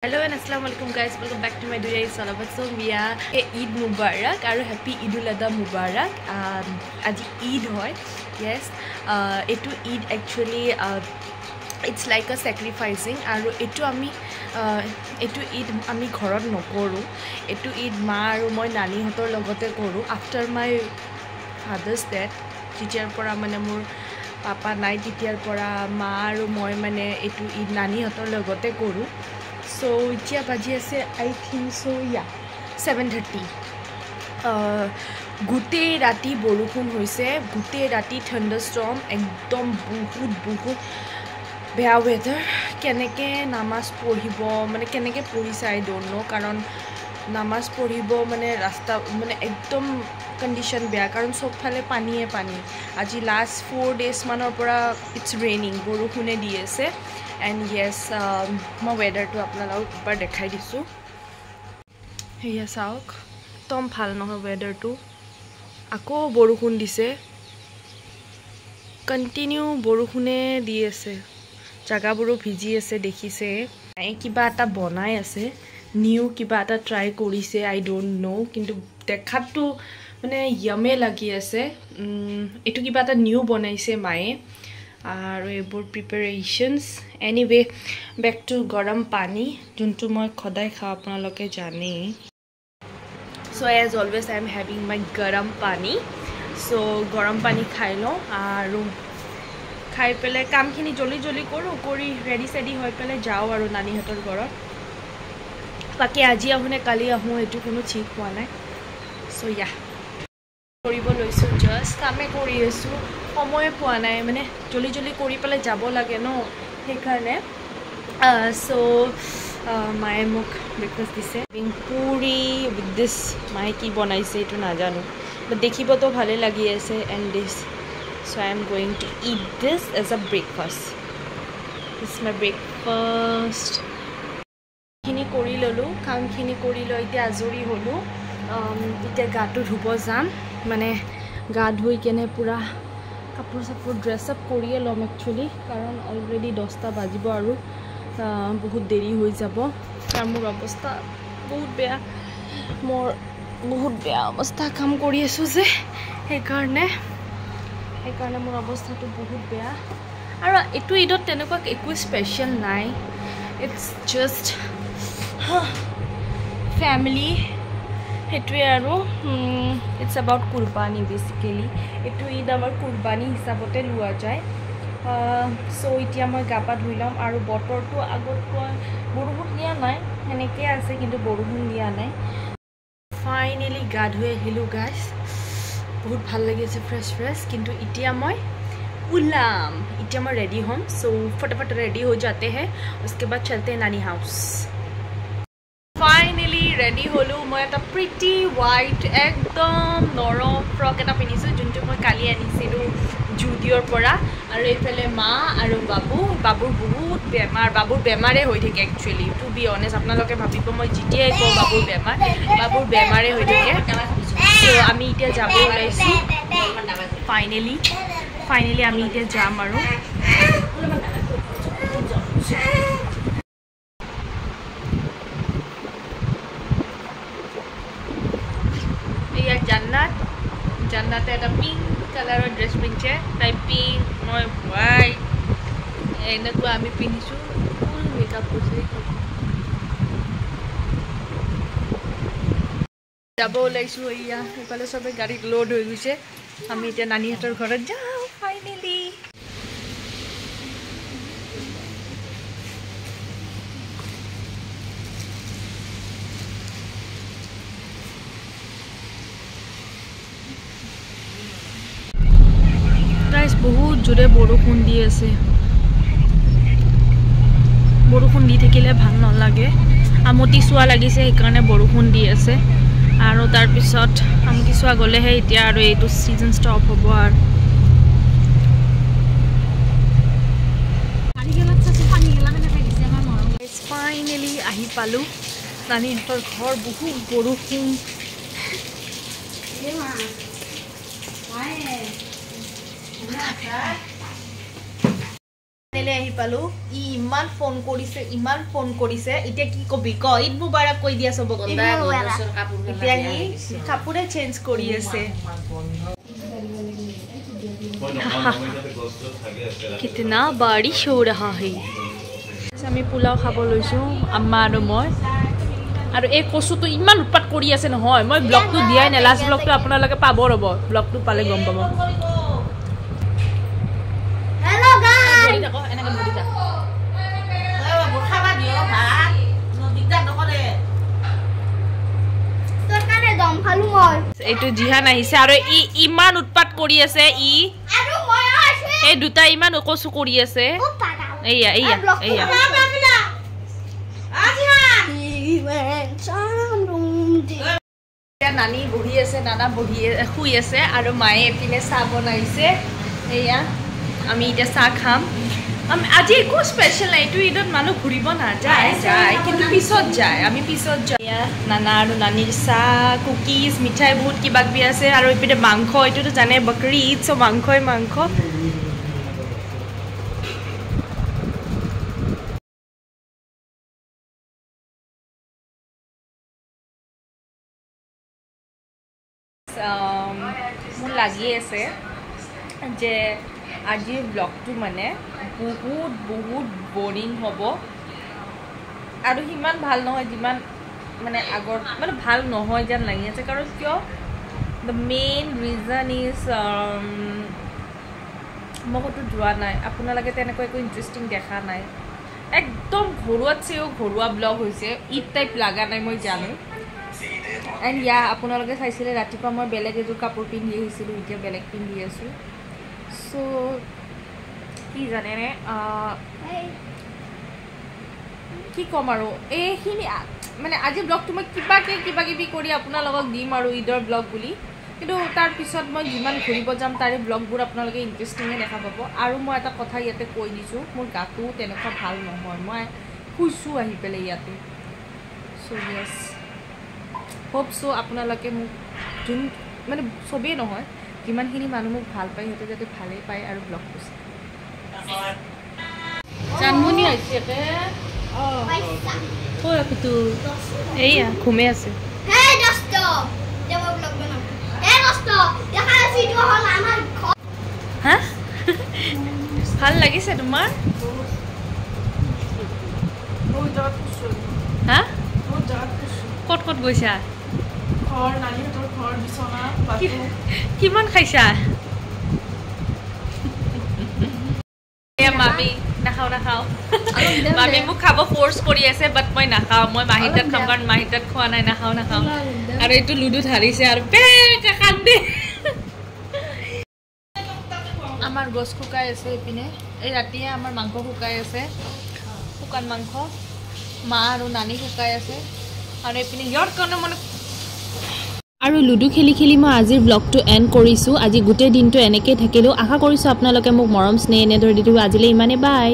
Hello and assalamu alaikum guys, welcome back to my video. It's all about Sombia. Eid Mubarak aru happy Eidul Adha Mubarak. Aji Eid hoy. Yes. Etu Eid actually it's like a sacrificing aru etu Eid ami ghorat nokoru. Etu Eid ma aru moi nani hotor logote koru after my father's death. Teacher pora mane mur papa nai titiar pora ma aru moi mane etu Eid nani hotor logote koru. So itia baji ase I think so yeah 7:30 gute rati borukhun hoise gute rati thunderstorm ekdom bahut beya weather keneke namaz poribo mane keneke porisa I don't know karon namaz poribo mane rasta mane ekdom condition beya karon sob phale pani aji last 4 days manor pora it's raining borukhune di ase. And yes, my weather to apnala upar dekhai disu. Heya sauk tom phal no weather to ako borukhun dise continue borukhune di ase jaga buru bhiji ase dekhise ai kiba ta banai ase new kiba ta try korise I don't know kintu dekhat to mane yame lagi ase etu kiba ta new banaise mae aru ebor preparations anyway back to garam pani juntu moi khodai kha apnaloke jane. So as always I am having my garam pani, so garam pani khai lo aru khai pele kam khini joli koru kori ready sedi hoy pele jao aru nani hator gorot baki aji ahune kali ahu etu kono thik hoa nai. So yeah koribo loisu just kame kori asu সময় পোৱা নাই মানে জলি কৰি পেলে যাব লাগে ন সেইকাৰণে so মায়ে মোক ব্ৰেকফাষ্ট দিছে পুৰি with this মায়ে কি বনাইছে এটো না জানো বাট দেখিব তো ভালে লাগি আছে and this so I am going to eat this as a breakfast. This is my breakfast. খিনি কৰি ললো কাম খিনি কৰি লৈ এতিয়া আজৰি হলো এতিয়া গাটো ধুব যাম মানে গা ধুই কেনে পুৰা কাপোৰ সাপোৰ ড্ৰেছ আপ কৰিয়ে লম একচুয়ালি কাৰণ অলৰেডি 10টা বাজিব আৰু বহুত দেৰি হৈ যাব কাৰণ মোৰ অৱস্থা বহুত বেয়া অৱস্থা কাম কৰি আছো যে সেইকাৰণে মোৰ অৱস্থাটো বহুত বেয়া আৰু এটো ইদত তেনেকুৱা একো স্পেশাল নাই ইটস জাস্ট ফ্যামিলি হেতুৱে আৰু it's about কুৰবানি basically এটো ঈদ আমাৰ কুৰবানি হিচাপতে লুৱা যায় সো ইতিয়া মই গাপা ধুইলাম আৰু বটৰটো আগত বৰষুণ দিয়া নাই হেনেকে আছে কিন্তু বৰষুণ দিয়া নাই ফাইনালি গা ধুই আহিলো গাইস বহুত ভাল লাগিছে ফ্ৰেছ কিন্তু ইতিয়া মই উলাম ইতিয়া মই ৰেডি হম সো फटाफट रेडी हो जाते हैं उसके बाद चलते हैं नानी house. Finally ready holu moi eta pretty white ekdom norom frock eta pinisu juntu moi kali anisilu judior pora aru efele ma aru babur bahut babur bemare hoi thike actually to be honest apnaloke bhabibo moi GTA ko babur bemare hoi thike so ami itia jabo ulaisu finally ami itia jam aru Jannat ada pink color dress pinche tai pink moi white ena ko ami pinisu full makeup kose jabo laisu iya ekale sobe gari load hoi gise ami eta nani hator ghorat jao finally. বহুত জোরে বৰষুণ দি আছে বৰষুণ দি থাকিলে ভাল নালাগে আমতি সুৱা লাগিছে সেইকাৰণে বৰষুণ দি আছে আৰু তাৰ পিছত আমতি সুৱা গলেহে এতিয়া আৰু এইটো সিজন ষ্টপ হ'ব আৰু ফাইনালি আহি পালো নানিহঁতৰ ঘৰ বহুত বৰষুণ ফাইনেলি আহি পালো ই ইমান ফোন কৰিছে এতিয়া কি কবি ক ঈদ মুবাৰক কৈ দিয়া সবক এতিয়া ই কাপোৰে চেঞ্জ কৰি আছে कितना बारिश हो रहा है আমি পোলাও খাব লৈছো আম্মা আৰু মই আৰু এই কচুটো ইমান উৎপাত কৰি আছে নহয় মই ব্লগটো দিয়াই নাই লাষ্ট ব্লগটো আপোনালোকে পাব ৰব ব্লগটো পালে গম পাব হেল্ল গাইস এনেকে বডি যা ওই খাবা দিও ভাত দিগদাৰ নকৰে তোৰ কানে দম খালু মই এইটো জিহান আহিছে আৰু ই ইমান উৎপাত কৰি আছে ই আৰু মই আছো এই দুটা ইমান কচু কৰি আছে এইয়া নানি বহি আছে নানা বহি শুই আছে আৰু মায়ে এপিনে চাহ বনাইছে এইয়া আমি এতিয়া চাহ খাম আজি একো স্পেচিয়েল নাই এইটো ঈদত মানুহ ঘূৰিব নাযায় কিন্তু পিছত যায় আমি পিছত যাই নানা আৰু নানিৰ চাহ কুকিজ মিঠাই বহুত কিবা কিবি আছে আৰু এইপিনে মাংস এইটোতো জানে বকৰি ঈদ চ মাংস মোৰ লাগি আছে যে আজিৰ ব্লগটো মানে বহুত বৰিং হ'ব আৰু সিমান ভাল নহয় যিমান মানে আগৰ মানে ভাল নহয় যেন লাগি আছে কাৰণ কিয় দ্য মেইন ৰিজন ইজ মই ক'তো যোৱা নাই আপোনালোকে তেনেকৈ একো ইণ্টাৰেষ্টিং দেখা নাই একদম ঘৰুৱাতছেও ঘৰুৱা ব্লগ হৈছে ঈদ টাইপ লগা নাই মই জানো এণ্ড আপোনালোকে চাইছিলে ৰাতিপুৱা মই বেলেগ এযোৰ কাপোৰ পিন্ধি আহিছিলোঁ এতিয়া বেলেগ পিন্ধি আছোঁ চ' কি জানেনে কি ক'ম আৰু এইখিনি মানে আজি ব্লগটো মই কিবা কিবি কৰি আপোনালোকক দিম আৰু ঈদৰ ব্লগ বুলি কিন্তু তাৰপিছত মই যিমান ঘূৰিব যাম তাৰে ব্লগবোৰ আপোনালোকে ইণ্টাৰেষ্টিঙে দেখা পাব আৰু মই এটা কথা ইয়াতে কৈ দিছোঁ মোৰ গাটো তেনেকুৱা ভাল নহয় মই শুইছোঁ আহি পেলাই ইয়াতে চ' য়েছ হোপ চ' আপোনালোকে মোক যোন মানে চবেই নহয় যিমানখিনি মানুহ মোক ভাল পায় সিহঁতে যাতে ভালেই পায় আৰু ব্লগটো চায় জানমনি আহিছে এইয়া ঘুমে আছে হা ভাল লাগিছে তোমাৰ হা ক'ত গৈছা কিমান খাইছা মামি নাখাওঁ মামি মোক খাব ফ'ৰ্চ কৰি আছে বাট মই নাখাওঁ মই মাহীতাত খাম কাৰণ মাহীতাত খোৱা নাই নাখাওঁ আৰু এইটো লুডু ধাৰিছে আৰু বেকা কান্দে আমাৰ গছ শুকাই আছে এইপিনে এই ৰাতিয়ে আমাৰ মাংস শুকাই আছে শুকান মাংস মা আৰু নানি শুকাই আছে আৰু এইপিনে ইয়াৰ কাৰণে মানে আৰু লুডু খেলি মই আজিৰ ব্লগটো এণ্ড কৰিছোঁ আজি গোটেই দিনটো এনেকৈ থাকিলোঁ আশা কৰিছোঁ আপোনালোকে মোক মৰম স্নেহ এনেদৰে দি দিব আজিলৈ ইমানে বাই